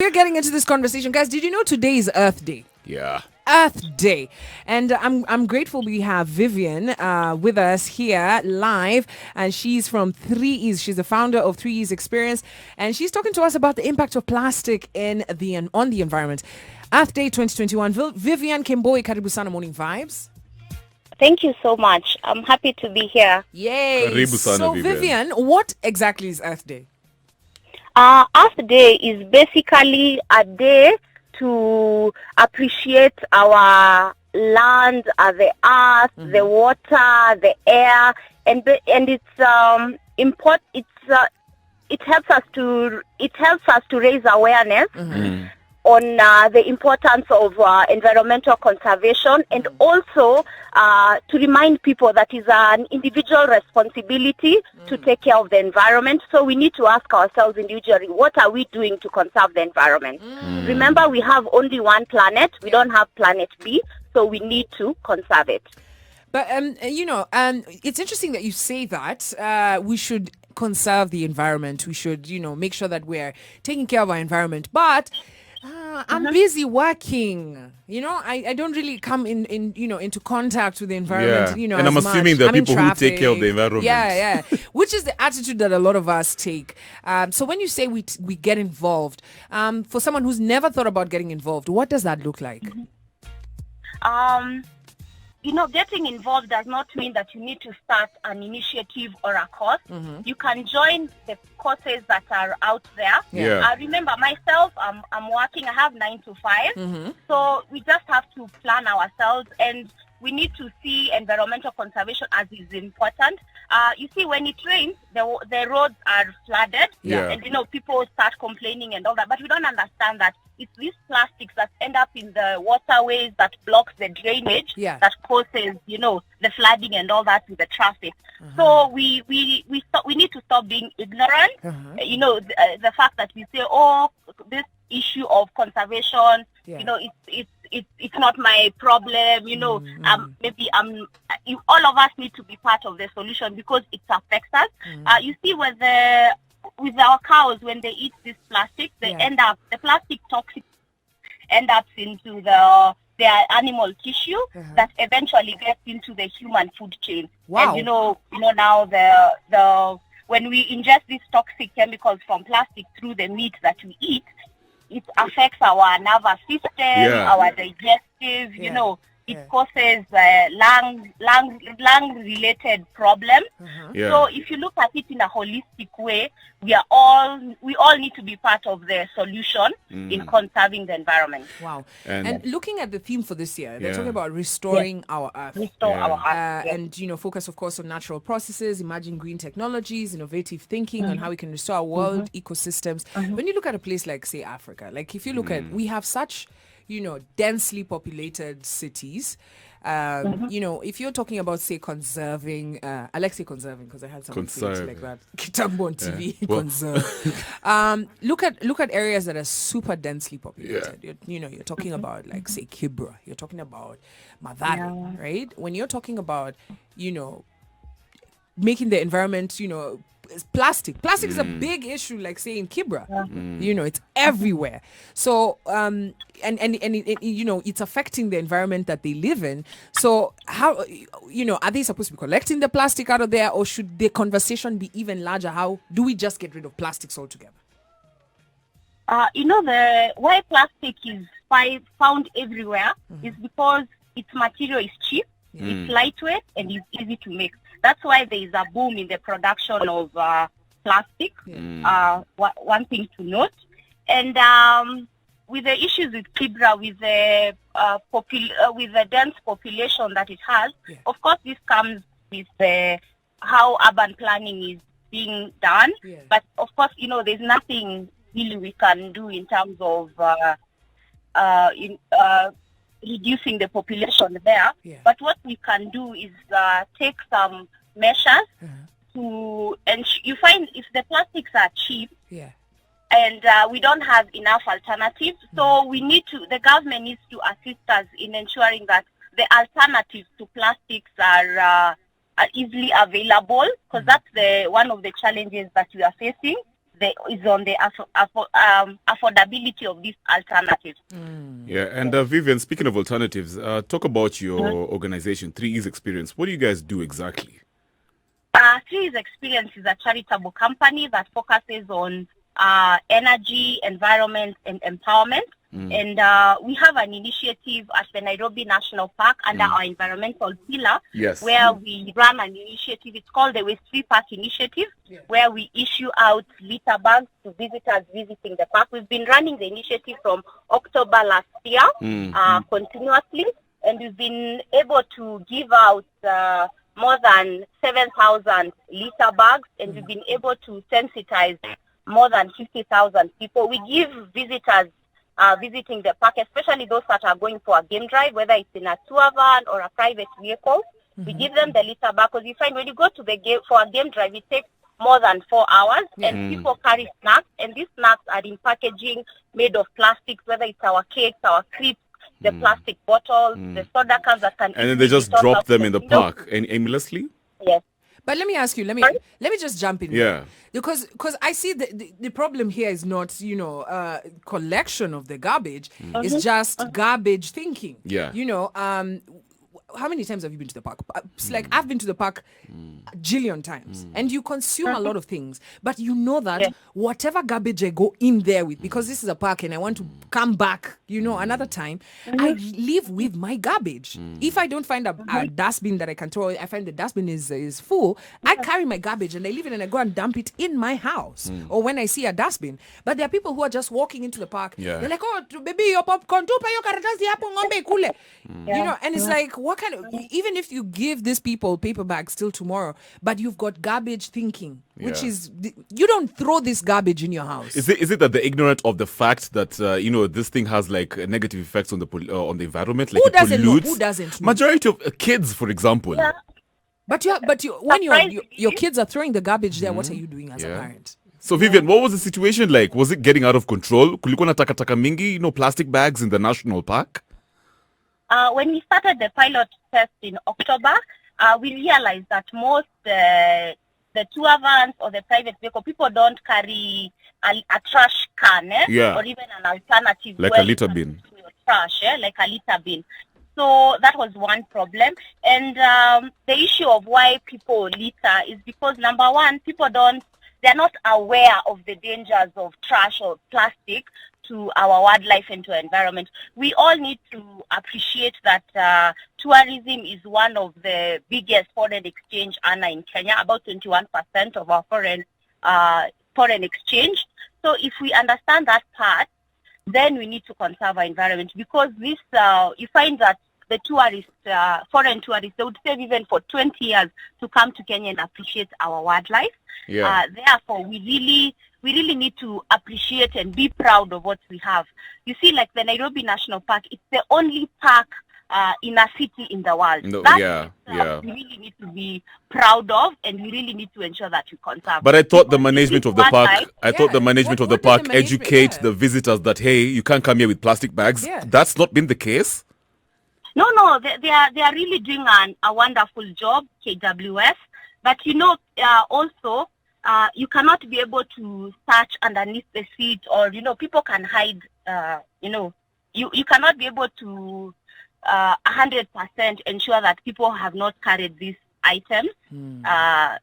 We're getting into this conversation, guys. Did you know today is Earth Day? Yeah. Earth Day, and I'm grateful we have Vivian with us here live, and she's from 3Es. She's the founder of 3Es Experience, and she's talking to us about the impact of plastic on the environment. Earth Day 2021. Vivian Kemboi, karibu sana Morning Vibes. Thank you so much. I'm happy to be here. Yay! Karibu sana, So Vivian, what exactly is Earth Day? Earth Day is basically a day to appreciate our land, the earth, the water, the air, and it's important. It helps us to raise awareness on the importance of environmental conservation, and also to remind people that is an individual responsibility to take care of the environment. So we need to ask ourselves individually, what are we doing to conserve the environment? Remember, we have only one planet. We don't have planet B, so we need to conserve it. But it's interesting that you say that we should conserve the environment. We should, make sure that we're taking care of our environment. But I'm busy working. I don't really come into contact with the environment. Yeah. And I'm assuming there are people who take care of the environment. Yeah. Which is the attitude that a lot of us take. So when you say we get involved, for someone who's never thought about getting involved, what does that look like? Getting involved does not mean that you need to start an initiative or a course. You can join the courses that are out there. Yeah. Remember, myself, I'm working. I have 9 to 5. So we just have to plan ourselves, and we need to see environmental conservation as is important. You see, when it rains, the roads are flooded, and people start complaining and all that. But we don't understand that it's these plastics that end up in the waterways that blocks the drainage that causes, the flooding and all that with the traffic. So we need to stop being ignorant. The fact that we say, this issue of conservation, it's not my problem. Maybe all of us need to be part of the solution because it affects us. You see, with our cows, when they eat this plastic, the plastic toxic end up into their animal tissue that eventually gets into the human food chain. Wow. And now the when we ingest these toxic chemicals from plastic through the meat that we eat, it affects our nervous system, our digestive, it causes lung-related problems. So if you look at it in a holistic way, we all need to be part of the solution in conserving the environment. Wow. And looking at the theme for this year, they're talking about restoring our earth. Our earth. And, focus, of course, on natural processes, emerging green technologies, innovative thinking on how we can restore our world ecosystems. When you look at a place like, say, Africa, like if you look at, we have such densely populated cities. If you're talking about, say, conserving, I like say conserving because I had something fancy like that. Kitambo on TV, conserve. Look at areas that are super densely populated. You're talking about, like, say, Kibra. You're talking about Madari, right? When you're talking about, making the environment, plastic is a big issue, like say in Kibra. It's everywhere. So and it's affecting the environment that they live in. So how are they supposed to be collecting the plastic out of there, or should the conversation be even larger? How do we just get rid of plastics altogether? The why plastic is found everywhere is because its material is cheap, it's lightweight, and it's easy to make. That's why there is a boom in the production of plastic. One thing to note, and with the issues with Kibra, with the dense population that it has, of course, this comes with how urban planning is being done. But of course, there's nothing really we can do in terms of reducing the population there. But what we can do is take some measures to, and you find if the plastics are cheap and we don't have enough alternatives, so the government needs to assist us in ensuring that the alternatives to plastics are easily available, because that's one of the challenges that we are facing. on the affordability of these alternatives. Yeah, and Vivian, speaking of alternatives, talk about your organization, 3E's Experience. What do you guys do exactly? 3E's Experience is a charitable company that focuses on energy, environment, and empowerment. And we have an initiative at the Nairobi National Park under our environmental pillar, where we run an initiative. It's called the Waste-Free Park Initiative, where we issue out litter bags to visitors visiting the park. We've been running the initiative from October last year continuously, and we've been able to give out more than 7,000 litter bags, and we've been able to sensitize more than 50,000 people. We give visitors visiting the park, especially those that are going for a game drive, whether it's in a tour van or a private vehicle, we give them the litter bag, because you find when you go to the game for a game drive, it takes more than 4 hours, and people carry snacks, and these snacks are in packaging made of plastics, whether it's our cakes, our crisps, the plastic bottles, the soda cans that can. And then they just drop them in the park aimlessly? Yes. But let me ask you, let me just jump in. Yeah. Because I see the problem here is not, collection of the garbage. It's just garbage thinking. Yeah. How many times have you been to the park? It's like I've been to the park a jillion times, and you consume a lot of things, but you know that whatever garbage I go in there with, because this is a park and I want to come back, another time, I leave with my garbage. If I don't find a dustbin that I can throw, I find the dustbin is full, I carry my garbage and I leave it and I go and dump it in my house or when I see a dustbin. But there are people who are just walking into the park. They're like, oh, baby, your popcorn, tupa yo karatasi hapo ng'ombe ikule. And it's like, what kind of, even if you give these people paper bags till tomorrow, but you've got garbage thinking, which is, you don't throw this garbage in your house. Is it that they're ignorant of the fact that this thing has like negative effects on the environment, like Who it doesn't know? pollutes? Who doesn't know? Majority of kids, for example. But when your kids are throwing the garbage there, what are you doing as a parent? So Vivian, what was the situation like? Was it getting out of control? Kulikuwa na takataka mingi, plastic bags in the national park? When we started the pilot test in October, we realized that most the tour vans or the private vehicle, people don't carry a trash can or even an alternative. Like a litter bin. Trash, like a litter bin. So that was one problem. And the issue of why people litter is because, number one, they're not aware of the dangers of trash or plastic to our wildlife and to our environment. We all need to appreciate that tourism is one of the biggest foreign exchange earner in Kenya, about 21% of our foreign exchange. So if we understand that part, then we need to conserve our environment, because this you find that the tourists, foreign tourists, they would save even for 20 years to come to Kenya and appreciate our wildlife. Therefore, we really need to appreciate and be proud of what we have. You see, like the Nairobi National Park, it's the only park in a city in the world. We really need to be proud of, and we really need to ensure that we conserve. But I thought the management of the park, educate the visitors that, hey, you can't come here with plastic bags. That's not been the case. No, they are really doing a wonderful job, KWS. But also, you cannot be able to search underneath the seat, or people can hide. You cannot be able to 100% ensure that people have not carried these items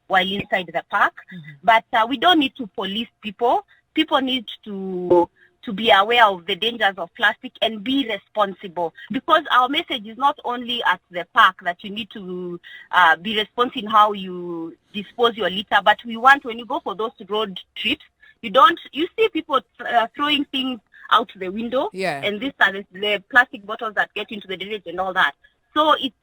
while inside the park. But we don't need to police people. People need to be aware of the dangers of plastic and be responsible, because our message is not only at the park that you need to be responsible in how you dispose your litter, but we want, when you go for those road trips, you see people throwing things out the window, and these are the plastic bottles that get into the drainage and all that. So it's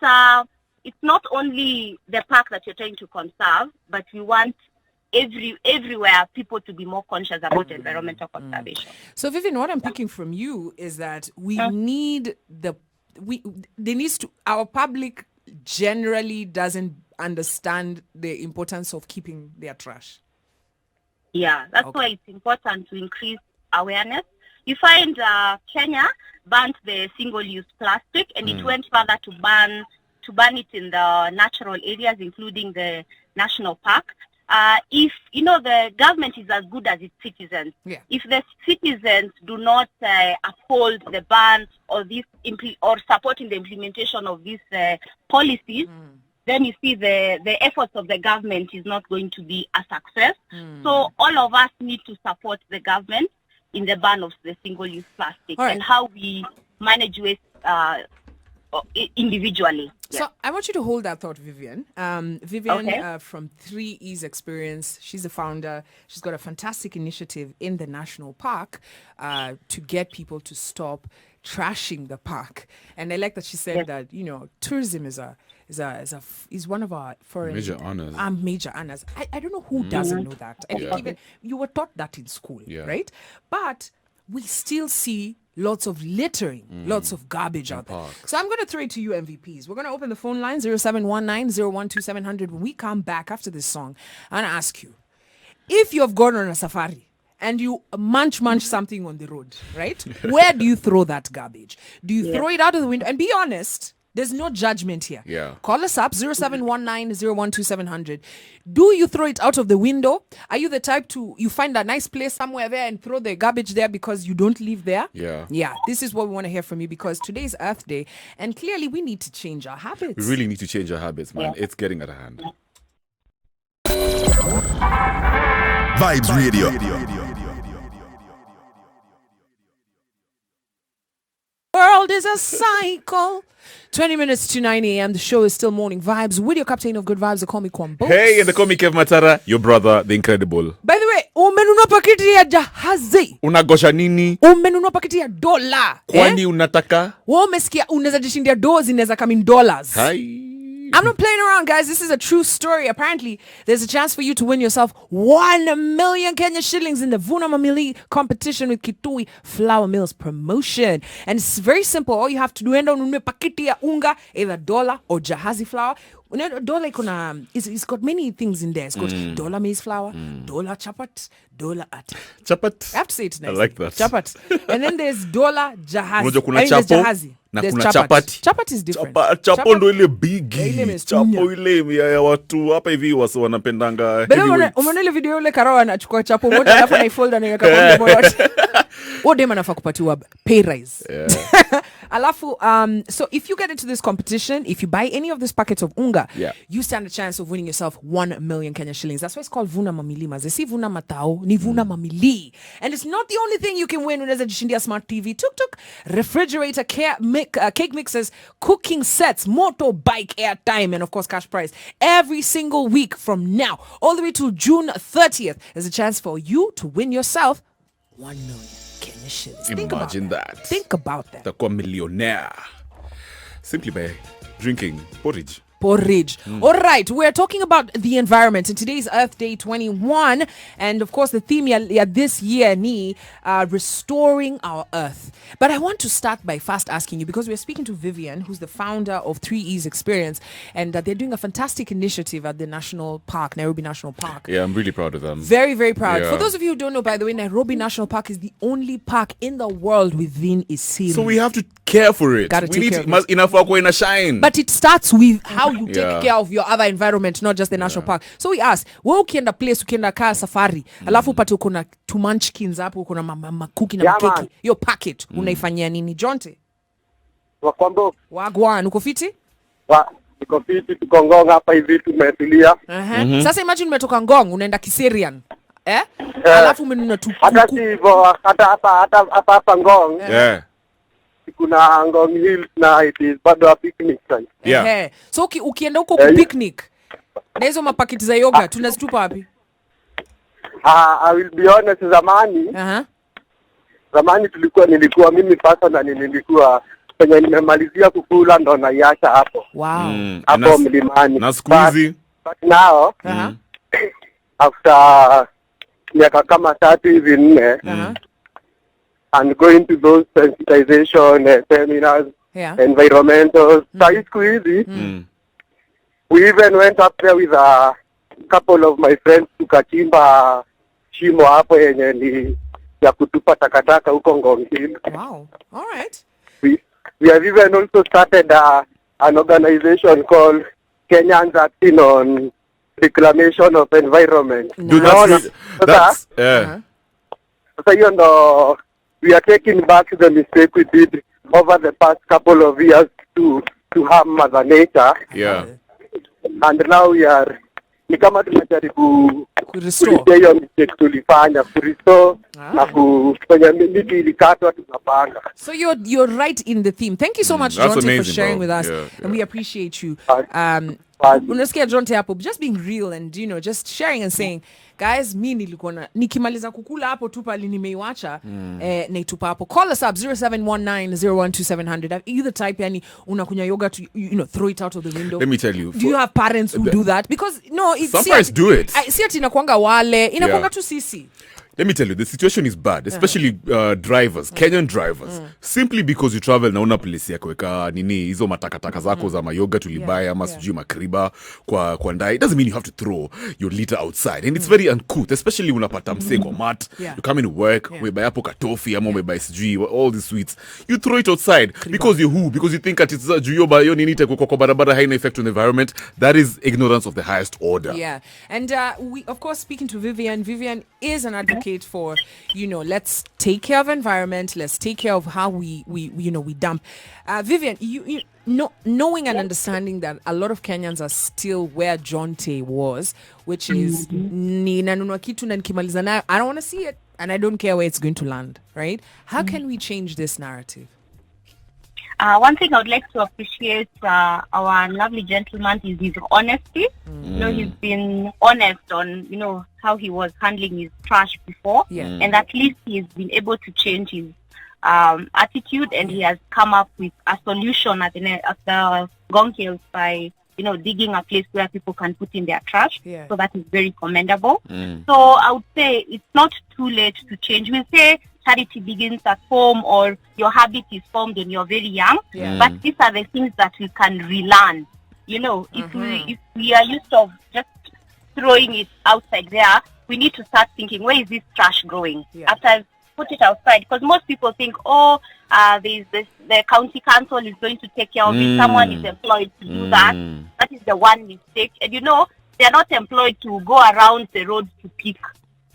not only the park that you're trying to conserve, but we want everywhere people to be more conscious about environmental conservation. So Vivian, what I'm picking from you is that we need our public generally doesn't understand the importance of keeping their trash. Yeah, that's why it's important to increase awareness. You find Kenya banned the single-use plastic, and it went further to ban it in the natural areas, including the national park. if, the government is as good as its citizens. Yeah. If the citizens do not uphold the ban or or supporting the implementation of these policies, then you see the efforts of the government is not going to be a success. So all of us need to support the government in the ban of the single-use plastic and how we manage waste individually. So I want you to hold that thought, Vivian. Vivian Okay. From 3E's Experience, she's the founder. She's got a fantastic initiative in the national park to get people to stop trashing the park. And I like that she said that tourism is one of our foreign major honors. Major honors. I don't know who doesn't know that. I think even you were taught that in school, right? But we still see lots of littering, lots of garbage out there. So I'm going to throw it to you MVPs. We're going to open the phone line 0719-012-700. When we come back after this song, I'm going to ask you, if you've gone on a safari and you munch something on the road, right? Where do you throw that garbage? Do you throw it out of the window? And be honest. There's no judgment here. Yeah. Call us up 0719-012-700. Do you throw it out of the window? Are you the type you find a nice place somewhere there and throw the garbage there because you don't live there? Yeah. Yeah. This is what we want to hear from you because today's Earth Day and clearly we need to change our habits. We really need to change our habits, man. It's getting out of hand. Vibes Radio. World is a cycle. 20 minutes to 9 a.m. The show is still Morning Vibes with your captain of good vibes. They call me Kwambox. Hey, and they call me Kev Matara, your brother, the incredible. By the way, umenunua pakiti ya jahazi. Unagosha nini? Umenunua pakiti ya dola. Kwani unataka? Wewe umesikia unaweza jishindia dola zinaweza come in dollars. Hi. I'm not playing around, guys. This is a true story. Apparently, there's a chance for you to win yourself 1 million Kenya shillings in the Vuna Mamili competition with Kitui Flour Mills promotion. And it's very simple. All you have to do is ununue pakiti ya unga, either dollar or jahazi flour. Dollar it's got many things in there. It's got dollar maize flour, dollar chapat, dollar ati. Chapat. I have to say it nice. I like that. Chapat. And then there's dollar jahazi. Unajua kuna there's chapo jahazi. na There's kuna chapat. chapati. Chapat is different. Chapo ndo ile bigi. Ile Chapo ile ya watu hapa hivi wanapendanga. Umeona ile video ile Karao anachukua chapo moja alafu anaifold na yeka kwa mdomo yote. Dem anafaa kupatiwa pay rise. Alafu so if you get into this competition, if you buy any of these packets of unga, you stand a chance of winning yourself 1 million Kenya shillings. That's why it's called Vuna Mamili. They say Vuna Matao, ni Vuna Mamili. And it's not the only thing you can win. Unaweza jishindia smart TV, tuk-tuk, refrigerator, cake mixers, cooking sets, motorbike, airtime, and of course cash prize. Every single week from now, all the way to June 30th, there's a chance for you to win yourself 1 million Kenya shillings. Imagine that. Think about that. Takuwa millionaire. Simply by drinking porridge. All right, we're talking about the environment, and today's Earth Day 21, and of course the theme this year ni restoring our Earth. But I want to start by first asking you, because we're speaking to Vivian, who's the founder of 3E's Experience, and they're doing a fantastic initiative at the National Park, Nairobi National Park. Yeah, I'm really proud of them. Very, very proud. Yeah. For those of you who don't know, by the way, Nairobi National Park is the only park in the world within Isiru. So we have to care for it. Gotta take care of it. Enough for in a shine. But it starts with how you take care of your other environment, not just the national park. So we ask, wewe ukienda place, ukienda kaa safari, alafu upate uko na two munchkins hapo, uko na makuki na makeki, your packet, unaifanyia nini? Jonte? Wakwambo. Wagwan, uko fiti? Niko fiti, tuko Ngong hapa hivi tumetulia. Sasa imagine umetoka Ngong, unaenda Kiserian. Alafu umenunua tu hata hivyo, hata Ngong. Kuna Ngong Hills na it is bado a picnic site. So ukienda huko ku picnic, na hizo mapaketi za yoga tunazitupa wapi? I will be honest, zamani nilikuwa mimi personally nilikuwa kwenye nimemalizia kukula ndo naiacha hapo. Wow. Hapo mlimani. Na squeezy. But now, after miaka kama 3 hivi 4, and going to those sensitization seminars, environmental, squeezy. We even went up there with a couple of my friends tukachimba shimo hapo yenye ni ya kutupa takataka huko Ngong Hill. Wow. All right. We have even also started an organization called Kenyans Acting on reclamation of environment. Do that's So we are taking back the mistake we did over the past couple of years to harm Mother Nature. Yeah. And now we are ni kama tunajaribu kurestore hiyo mistake tulifanya kurestore na kufanya miti ilikatwa tunapanga. So you're right in the theme. Thank you so much, Jonte, for sharing with us, and we appreciate you. Unasikia Jonte hapo just being real and just sharing and saying, guys, mi nilikuwa nikimaliza kukula hapo tu pali nimeiwacha naitupa hapo. Call us up 0719012700. Either type yani unakunya yoga to throw it out of the window. Let me tell you. Do you have parents who do that? Because some parents do it. Si ati inakuanga wale, inakuanga tu sisi. Let me tell you, the situation is bad, especially drivers, Kenyan drivers. Simply because you travel na una place ya kuweka nini hizo matakataka zako za mayoga tulibaya ama sijui makriba kwa ndai. It doesn't mean you have to throw your litter outside. And it's very uncouth, especially unapata mse kwa mat. You come in work, umebaya hapo katofi ama umebaya sijui all these sweets. You throw it outside because you think that it's juyo ba yo nini itakuwa kwa barabara haina effect on the environment. That is ignorance of the highest order. Yeah. And we of course speaking to Vivian is an advocate for let's take care of environment, let's take care of how we dump. Vivian, knowing and understanding that a lot of Kenyans are still where Jonte was, which is ninanunua kitu na nikimaliza nayo, I don't want to see it and I don't care where it's going to land, right? How can we change this narrative? One thing I would like to appreciate our lovely gentleman is his honesty. He's been honest on, how he was handling his trash before. Yeah. And at least he's been able to change his attitude, and he has come up with a solution at the Gong Hills by, digging a place where people can put in their trash. Yeah. So that is very commendable. So I would say it's not too late to change. We say charity begins at home, or your habit is formed when you're very young. Yeah. But these are the things that we can relearn. If we are used to just throwing it outside there, we need to start thinking, where is this trash going? Yeah. After I've put it outside, because most people think, there's the county council is going to take care of it. Someone is employed to do that. That is the one mistake. And they are not employed to go around the road to pick.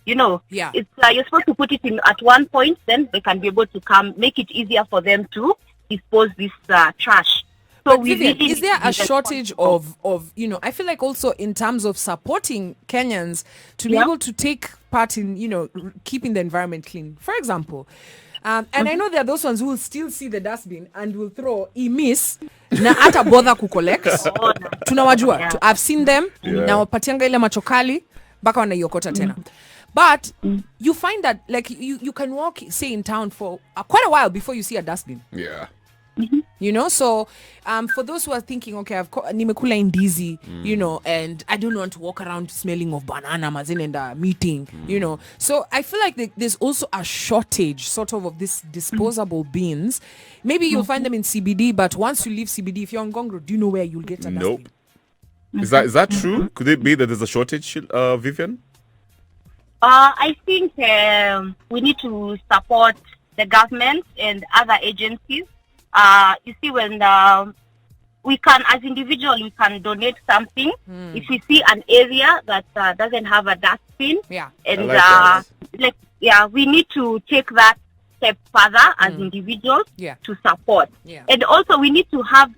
Yeah. It's you're supposed to put it in at one point, then they can be able to come, make it easier for them to dispose this trash. So Vivian, is there a shortage of I feel like also in terms of supporting Kenyans to be able to take part in, keeping the environment clean? For example, and I know there are those ones who will still see the dustbin and will throw miss na hata bother kucollect. Tunawajua. I've seen them. Na wapatianga ile machokali baka wanaiokota tena. But you find that like you can walk, say, in town for quite a while before you see a dustbin. Yeah. So for those who are thinking, okay, nimekula indizi, and I don't want to walk around smelling of banana mazin and meeting, So I feel like there's also a shortage sort of this disposable bins. Maybe you'll find them in CBD, but once you leave CBD, if you're on Gong Road, do you know where you'll get a dustbin? Nope. Is that true? Could it be that there's a shortage, Vivian? I think we need to support the government and other agencies. You see, when we can, as individuals, we can donate something. If we see an area that doesn't have a dustbin, and we need to take that step further as individuals to support. Yeah. And also, we need to have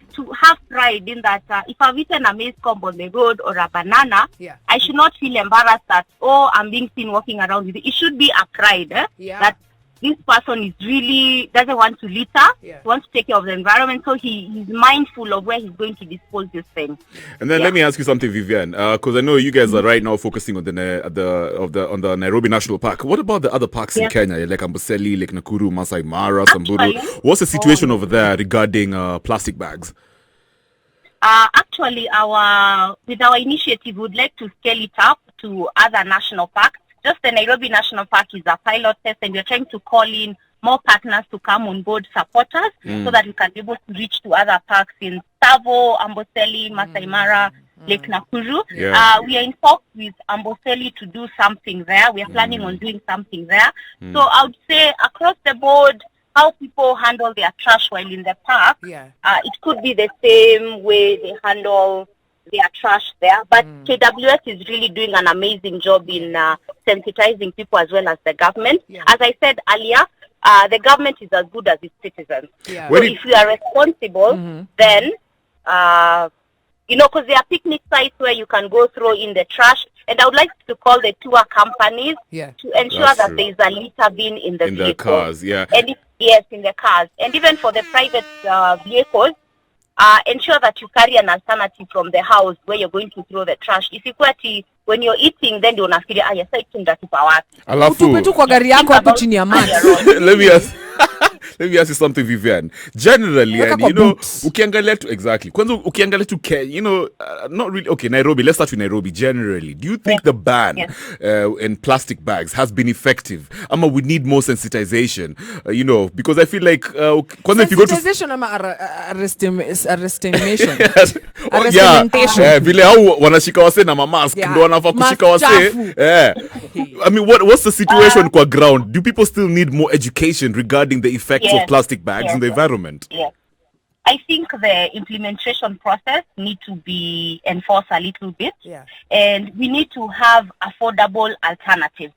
pride in that. If I've eaten a maize cob on the road or a banana, I should not feel embarrassed that I'm being seen walking around with it. It should be a pride that this person is really doesn't want to litter, he wants to take care of the environment, so he's mindful of where he's going to dispose this thing. And then let me ask you something, Vivian, because I know you guys are right now focusing on the Nairobi National Park. What about the other parks in Kenya, like Amboseli, like Nakuru, Masai Mara, Samburu? What's the situation over there regarding plastic bags? Actually, with our initiative, we would like to scale it up to other national parks. Just the Nairobi National Park is a pilot test, and we're trying to call in more partners to come on board, support us, so that we can be able to reach to other parks in Tsavo, Amboseli, Masai Mara, Lake Nakuru. We are in talks with Amboseli to do something there. We are planning on doing something there. So I would say across the board, how people handle their trash while in the park, it could be the same way they handle their trash there. But KWS is really doing an amazing job in sensitizing people as well as the government. Yeah. As I said earlier, the government is as good as its citizens. Yeah. So if you are responsible, then, because there are picnic sites where you can go throw in the trash. And I would like to call the tour companies to ensure That's that true. there is a litter bin in the vehicle. the cars, yeah. And in the cars. And even for the private vehicles, ensure that you carry an alternative from the house where you're going to throw the trash. If you when you're eating, then you're nafikiria yes, I think that is our. Utupe tu kwa gari yako hapo chini ya maji. Let me ask you something, Vivian. Generally, and ukiangalia tu exactly. Kwanza ukiangalia tu not really. Okay, Nairobi. Let's start with Nairobi. Generally, do you think the ban in plastic bags has been effective? We need more sensitization. Because I feel like Kwanza if you go to sensitization arrestimation. Vile hao wanashika wase na mask ndo wanafaa kushika wase. What's the situation kwa ground? Do people still need more education regarding the effects of plastic bags in the environment? Yes. I think the implementation process need to be enforced a little bit. Yeah. And we need to have affordable alternatives.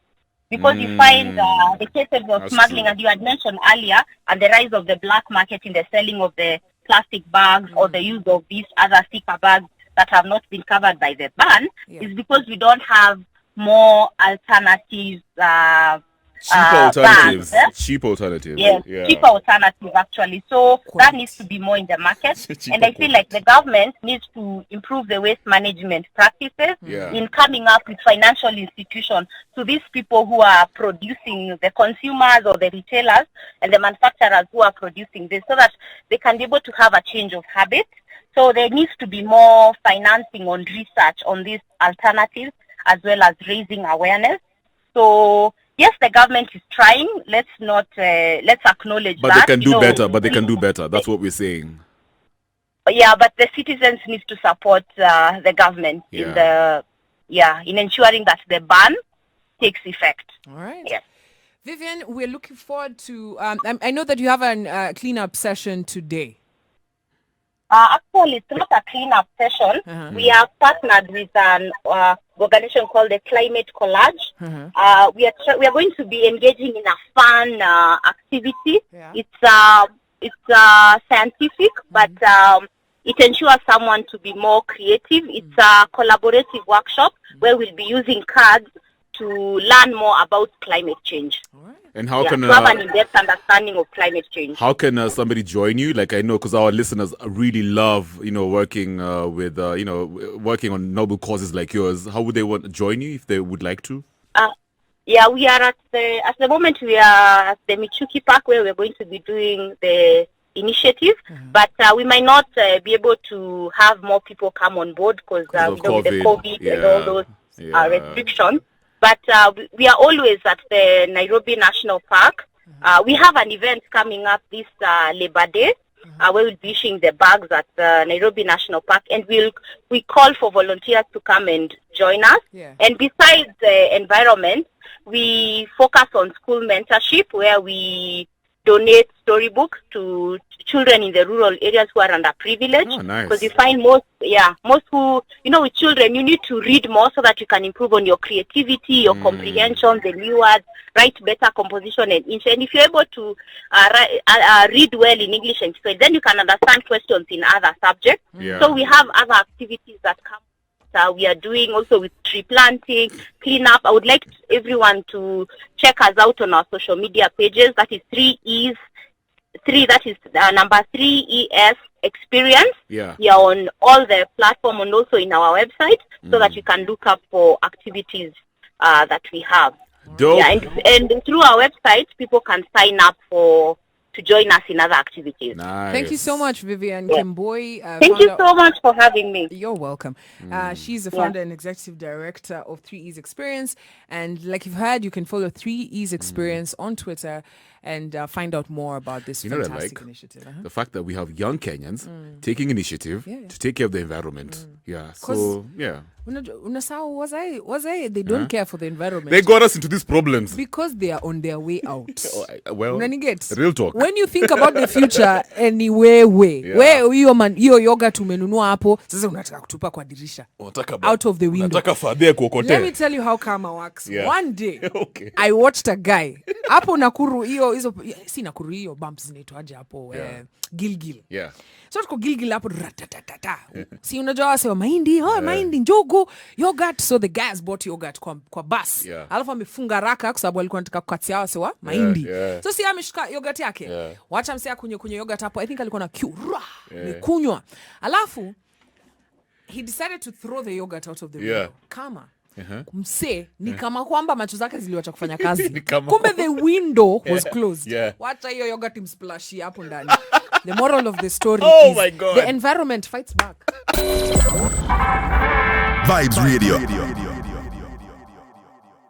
Because you find the cases of smuggling, as you had mentioned earlier, and the rise of the black market in the selling of the plastic bags or the use of these other sticker bags that have not been covered by the ban, is because we don't have more alternatives. Cheap alternatives. Yes, cheaper alternatives actually. So that needs to be more in the market. And I feel like the government needs to improve the waste management practices in coming up with financial institutions to these people who are producing, the consumers or the retailers and the manufacturers who are producing this, so that they can be able to have a change of habit. So there needs to be more financing on research on these alternatives as well as raising awareness. So yes, the government is trying. Let's acknowledge that. But they can do better. But they can do better. That's what we're saying. Yeah, but the citizens need to support the government in ensuring that the ban takes effect. All right. Yes. Vivian, we're looking forward to. I know that you have a cleanup session today. Actually, it's not a cleanup session. We are partnered with an organization called the Climate Collage. We are going to be engaging in a fun activity. Yeah. It's scientific, but it ensures someone to be more creative. It's a collaborative workshop where we'll be using cards to learn more about climate change. All right. And how can to have an in-depth understanding of climate change? How can somebody join you? Like, I know because our listeners really love working with working on noble causes like yours. How would they want to join you if they would like to? We are at the moment we are at the Michuki Park where we're going to be doing the initiative, but we might not be able to have more people come on board because with the COVID and all those restrictions. But we are always at the Nairobi National Park. We have an event coming up this Labor Day where we'll be issuing the bags at Nairobi National Park, and we call for volunteers to come and join us. Yeah. And besides the environment, we focus on school mentorship where we donate storybooks to children in the rural areas who are underprivileged. Oh, nice. Because you find most who, with children, you need to read more so that you can improve on your creativity, your comprehension, the new words, write better composition and English. And if you're able to read well in English and Swahili, then you can understand questions in other subjects. Yeah. So we have other activities that come. We are doing also with tree planting, cleanup. I would like everyone to check us out on our social media pages. That is 3Es, that is number 3ES experience. Yeah. We are on all the platform and also in our website so that you can look up for activities that we have. Dope. Yeah, and through our website, people can sign up to join us in other activities. Nice. Thank you so much, Vivian Kemboi. Thank you so much for having me. You're welcome. She's the founder and executive director of 3Es Experience. And like you've heard, you can follow 3Es Experience on Twitter and find out more about this fantastic initiative. The fact that we have young Kenyans taking initiative to take care of the environment. Yeah. So, yeah. They don't care for the environment. They got us into these problems. Because they are on their way out. Well, real talk. When you think about the future, anyway, where hiyo yogurt umenunua hapo, sasa unataka kutupa kwa dirisha. Out of the window. Let me tell you how karma works. One day, I watched a guy. Hapo Nakuru, si Nakuru hiyo, bumps zinaitwaje hapo, Gilgil. Yeah. So tuko Gilgil hapo, ratatatata. Si unajua wasewa mahindi, njogo, yogurt. So the guys bought yogurt kwa bus. Alafu amefunga raka kwa sababu alikuwa anataka kukatia wasewa mahindi. So si ameshika yogurt yake. Wacha msea kunywa yogurt hapo. I think alikuwa na kunywa. Alafu he decided to throw the yogurt out of the window. Kama mse ni kama kwamba macho zake ziliwacha kufanya kazi. Kumbe the window was closed. Wacha hiyo yogurt imsplash hapo ndani. The moral of the story is the environment fights back. Vibes Radio.